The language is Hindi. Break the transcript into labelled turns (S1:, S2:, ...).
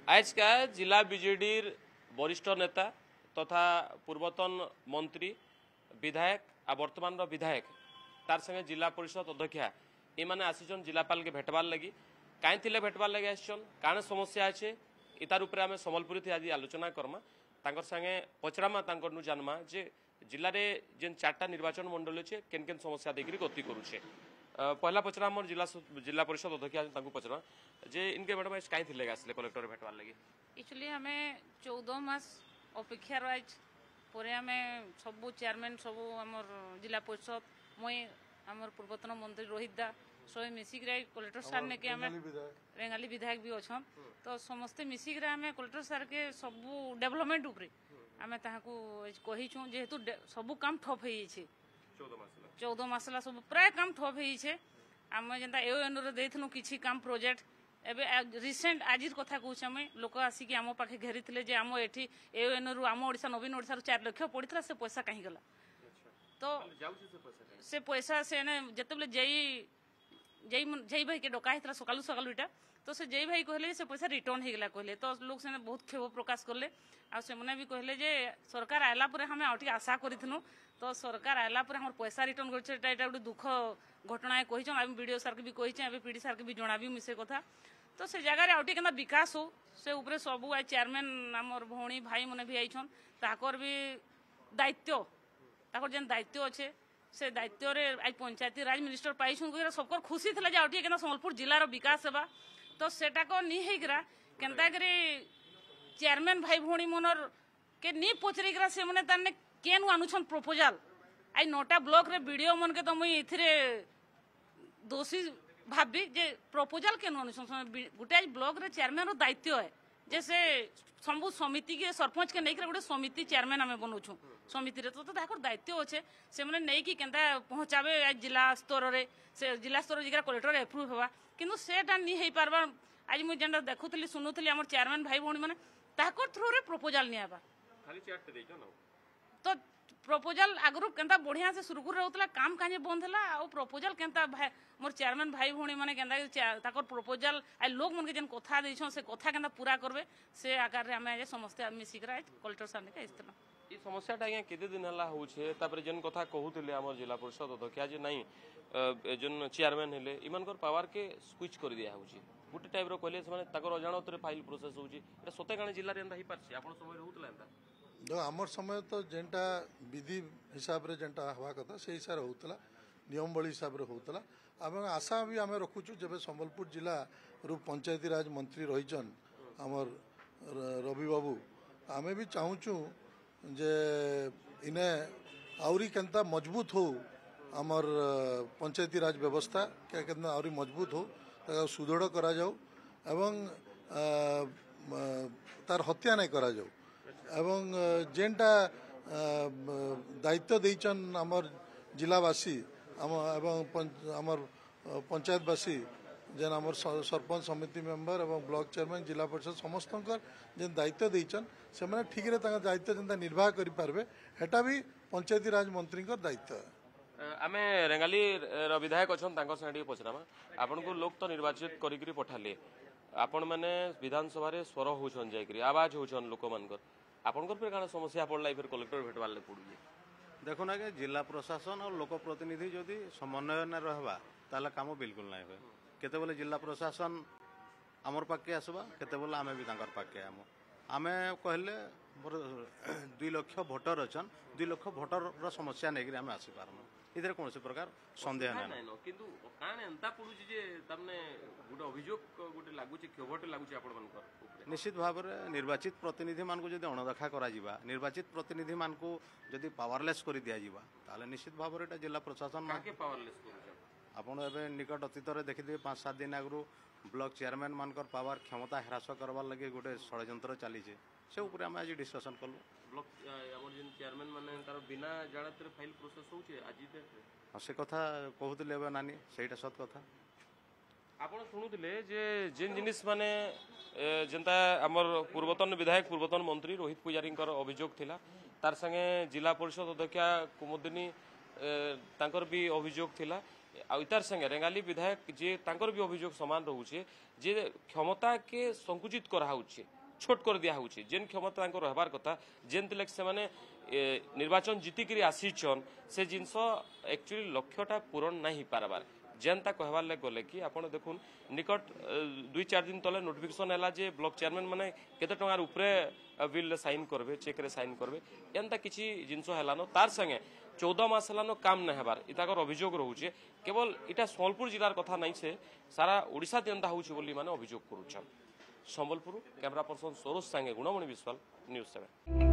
S1: आज का जिला बीजेडी वरिष्ठ नेता तथा पूर्वतन मंत्री विधायक आ वर्तमान विधायक तार संगे जिला परिषद अध्यक्षा ये आसीचन जिलापाल के भेटबार लगी कहीं भेटबार लगे आसन काण समस्या अच्छे इतार उपरे आम सम्बलपुरी थी आज आलोचना करमा तांकर संगे पचरामा तांकर जानमा जे जिले में जेन 4टा निर्वाचन मंडल अच्छे केन केन समस्या देकर गति करुचे पहला पचरा आम जिला परिषद अध्यक्षा पचरा जे इनके मैडम कहीं थी आसले कलेक्टर भेटवार लगी
S2: एक्चुअली हमें 14 मास अपेक्षा रही पर आम सबू चेयरमैन सबू आमर जिला परिषद मुई आमर पूर्वतन मंत्री रोहित दा सब मिसिक कलेक्टर सार ने रेंगाली विधायक भी अच्छा तो समस्ते मिसिक आम कलेक्टर सार के सबू डेवलपमेंट उपरे आम कहीचु जेहेतु सबू काम ठप हो 14 मसला सब प्राय काम ठप हो आम जेनता एओएनओ देइथनु किछि काम प्रोजेक्ट एबे रिसेंट आज कथा कहूँ आम लोक आसिक आम पाखे घेरी जे आम एठी एओएनओ आम ओडिशा नवीन ओडिशा 4 लाख पड़ता से पैसा कहीं गला तो से पैसा से जिते जई भाई के डका होता सकालू सकालू इटा तो से जय भाई कहले से पैसा रिटर्न हो गला कहले तो लोग से बहुत क्षोभ प्रकाश कले आने भी कहले जे सरकार आला पर हमें आउटी आशा करूँ तो सरकार आला पर हम पैसा रिटर्न कर गोटे दुख घटना कही आम वीडियो सार के भी कही पीडी सार के भी जना भी मिसे कथा तो से जगह आउटी के विकास हो से उपरे सबू आज चेयरमैन आमर भौणी भाई मैंने भी आईछन ताकर भी दायित्व ताकर जेन दायित्व अच्छे से दायित्व रे आज पंचायती राज मिनिस्टर पाई सबको खुशी थी आउटी के सम्बलपुर जिलार विकास होगा तो सेटा को नहीं होगा केनता करी चेयरमैन भाई भौणी मनर के नहीं पचरिकरा से मैंने ताने केन आनुछन प्रपोजल आई 9टा ब्लॉक रे वीडियो मन के तो मुई इथिरे दोषी भाबी जे प्रपोजल केन आनुछन गोटे आज ब्लॉक रे चेयरमैन रो दायित्व है जैसे सबू समिति के सरपंच के नहीं गोटे समिति चेयरमैन आम बनाऊँ समिति रे तो दायित्व अच्छे से मैंने नहीं कि केनता पहुँचावे आज जिला स्तर रे से जिला स्तर जगह कलेक्टर एप्रुव होगा किंतु सेटा नहीं हो पार्बार आज मुझे जेनटा देखुली शुणुली आम चेयरमैन भाई भौणी मैंने थ्रू रे प्रपोजल नियाबा तो प्रपोजल आगु केनता बढ़िया से सुरखुर रहता काम काजे बंद है आ प्रपोजल केनता मोर चेयरमैन भाई भौणी मैंने केनता प्रपोजल आई लोग मन के जेन कथा देछन से कथा केनता पूरा करबे से आकार रे हमें समस्ते मिसिक कलेक्टर सार ने आइस्तना
S1: ये समस्याटा आज्ञा केते दिन है होछे तापर जेन कथा कहूतिले हमर जिला परिषद अध्यक्षा जे नहीं जेन चेयरमैन हेले इमानकर पावर के स्विच कर दिया होछि गुटे टाइप रो कहले से माने ताकर अजाणत रे फाइल प्रोसेस होछि एटा सते काने जिल्ला रे एंदा ही पारछि आपण समय रहउतला एंदा
S3: जो आमर समय तो जेनटा विधि हिसाब रे जेनटा हवा कथा से हिसाब होतला नियम बली हिसाब रे होतला आम आशा भी आम रखुचु जब संबलपुर जिला रु पंचायती राज मंत्री रहीचन आमर रवि बाबू आमे भी चाहूचु जे इने आउरी केनता मजबूत हो आमर पंचायती राज व्यवस्था केनता आउरी मजबूत हो ताका सुदृढ़ करा जाऊ एवं तार हत्या नहीं करा जाऊ एवं जेनटा दायित्व देइचन आमर जिलावासी आमर पंचायतवासी जेन आमर सरपंच समिति मेंबर एवं ब्लॉक चेयरमैन जिला परिषद समस्त जेन दायित्व देइचन से माने ठीक रे ताका दायित्व जेनता निर्वाह करि पारबे हेटा भी पंचायती राज मंत्री दायित्व है
S1: आमे रेंगाली विधायक अच्छा संगे पचरामा आपन को लोग तो निर्वाचित करी पठाले आपण मैंने विधानसभा रे स्वर होछन जायकरी आवाज होछन लोक मानकर आपनकर पे काना समस्या पड़ला फिर कलेक्टर भेटवार ले पड़ुए
S4: देखो ना कि जिला प्रशासन और लोक प्रतिनिधि जदि समन्वय न रहबा ताला काम बिल्कुल नहीं हुए केते बोले जिला प्रशासन आमर पाके आसबा केते बोले आमे भी तांकर पाके आमे कहले 2 लाख भोटर अच्छन 2 लाख भोटर रो समस्या नहीं आमे आसी पारम इधर कौन से प्रकार संदेह नहीं
S1: किंतु कान एंता पडुची जे तमने गुटे अभियोग गुटे लागुची क्षोभटे लागुची आपण मानकर
S4: निश्चित भाव में निर्वाचित प्रतिनिधि मान को जदि अणदेखा करा जिबा निर्वाचित प्रतिनिधि मान को जदि पावरलेस कर दिया जिबा ताले निश्चित भाव में जिला प्रशासन
S1: काके पावरलेस करू
S4: आपण एबे निकट अतीत रे देखि 5-7 दिन आगु ब्लॉक चेयरमैन मानकर पावर क्षमता ह्रास करबार लगे गोटे षड्यंत्र चली से ऊपर आम आज डिस्कसन कलु
S1: ब्लॉक हमर जेन चेयरमैन माने तार बिना जाणत रे फाइल प्रोसेस होचे आज डेट
S4: से कथा कहूतिले एबे नानी सेटा सत कथा
S1: आपण सुनुतिले जे जेन जिनिस माने जेनता हमर पूर्वतन विधायक पूर्वतन मंत्री रोहित पुजारींकर अभियोग थिला तार संगे जिला परिषद अध्यक्षा कुमुदिनी तांकर भी अभियोग थिला आर संगे रेंगाली विधायक जे तांकर भी अभियोग समान रोचे जे क्षमता के संकुचित कराऊे छोट कर दिया होउछि जेन क्षमता तांकर रहबार कथा जेन तिलक से माने निर्वाचन जीतिकरी आसीचन से जिनस एक्चुअली लक्ष्यटा पूरण नहीं पारबार जेनता कहबार ले गले कि आपण देखुन निकट 2-4 दिन तले नोटिफिकेशन हैला जे ब्लॉक चेयरमैन माने केते टंगार ऊपरे बिल साइन करबे चेक रे साइन करबे एंता किछि जिनस हैलानो तार संगे 14 मास हैलानो काम न हेबार इताकर अभियोग रहउछि केवल इटा संबलपुर जिलार कथा नहीं से सारा ओडिसा देंता होउछि बोली माने अभियोग करूछन संबलपुर कैमरा पर्सन सरोज सांगे गुणमणि विश्वाल न्यूज 7।